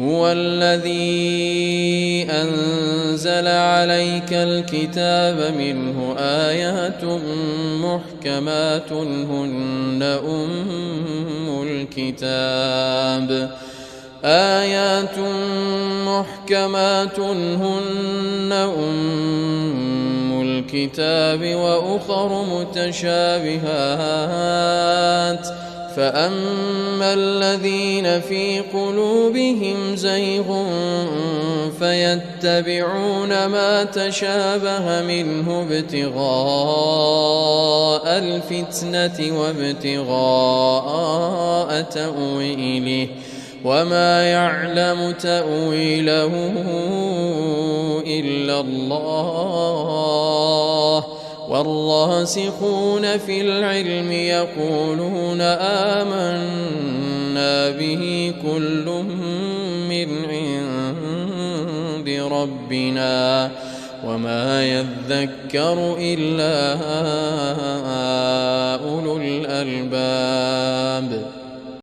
هو الذي أنزل عليك الكتاب منه آيات محكمات هن أم الكتاب وأخر متشابهات فأما الذين في قلوبهم زيغ فيتبعون ما تشابه منه ابتغاء الفتنة وابتغاء تأويله وما يعلم تأويله إلا الله والراسخون في العلم يقولون آمنا به كل من عند ربنا وما يذكر إلا أولو الألباب.